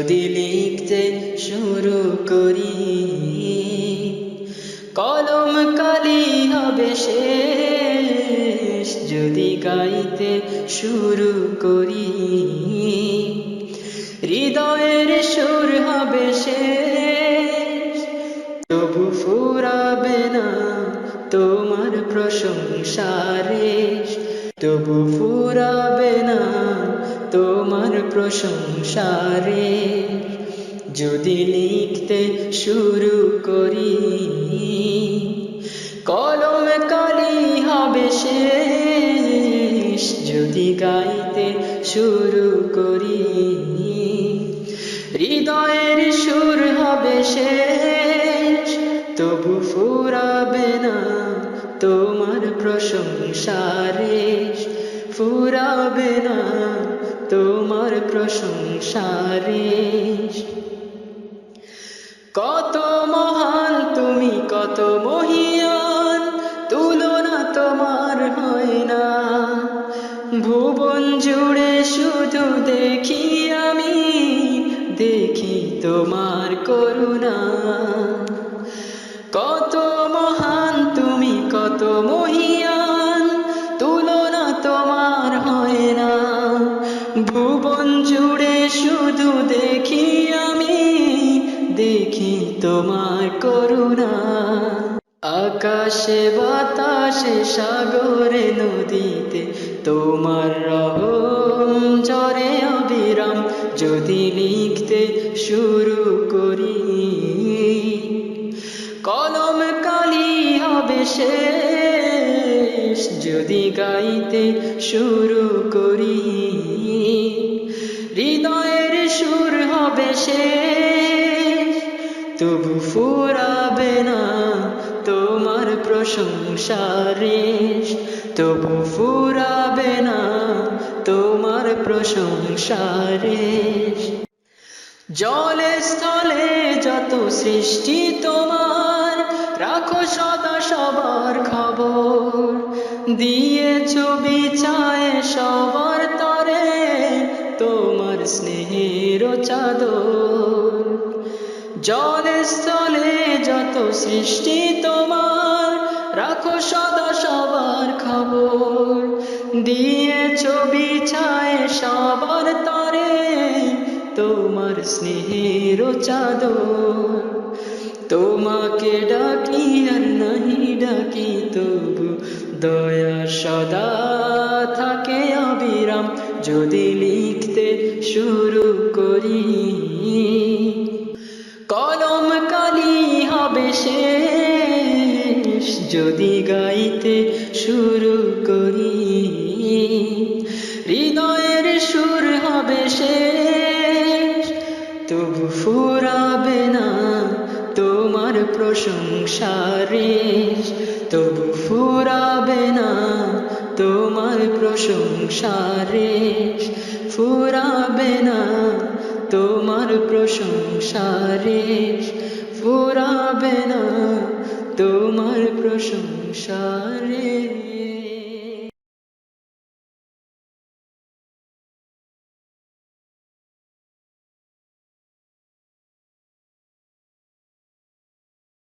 যদি লিখতে শুরু করি, কলম কালি হবে শেষ। যদি গাইতে শুরু করি, হৃদয়ের সুর হবে শেষ। তবু ফুরাবে না তোমার প্রশংসারে, তবু ফুরাবে না তোমার প্রশংসারে। যদি লিখতে শুরু করি, কলম কালি হবে শেষ। যদি গাইতে শুরু করি, হৃদয়ের সুর হবে শেষ। তবু ফুরাবে না তোমার প্রশংসারে, ফুরাবে না তোমার প্রশংসারে। কত মহান তুমি, কত মহিয়ান, তুলনা তোমার হয় না। ভুবন জুড়ে শুধু দেখি আমি, দেখি তোমার করুণা। কত মহান তুমি, কত মহিয়ান, তুলনা তোমার হয় না। ভুবন জুড়ে শুধু দেখি আমি, দেখি তোমার করুণা। আকাশে বাতাসে সাগরে নদীতে তোমার রহম ঝরে অবিরাম। যদি লিখতে শুরু করি, কলম কালি হবে শেষ। যদি গাইতে শুরু করি, হৃদয়ের সুর হবে শেষ। তবু ফুরাবে না তোমার প্রশংসারে, তবু ফুরাবে না তোমার প্রশংসারে। জলে স্থলে যত সৃষ্টি তোমার, রাখো সদা সবার খবর। দিয়েছ বিছায়ে সবার তরে তোমার স্নেহের চাদর। জলে স্থলে যত সৃষ্টি তোমার, রাখো সদা সবার খবর। দিয়েছ বিছায়ে সবার তরে তোমার স্নেহের চাদর। তোমাকে ডাকি আর নাহি ডাকি, তবু দয়া সদা থাকে অবিরাম। যদি লিখতে শুরু করি, কলম কালি হবে শেষ। যদি গাইতে শুরু করি, হৃদয়ের সুর হবে শেষ। তবু ফুরাবে না তোমার প্রশংসারে, তবু ফুরাবে না তোমার প্রশংসারে। ফুরাবে না তোমার প্রশংসারে, ফুরাবে না তোমার প্রশংসারে।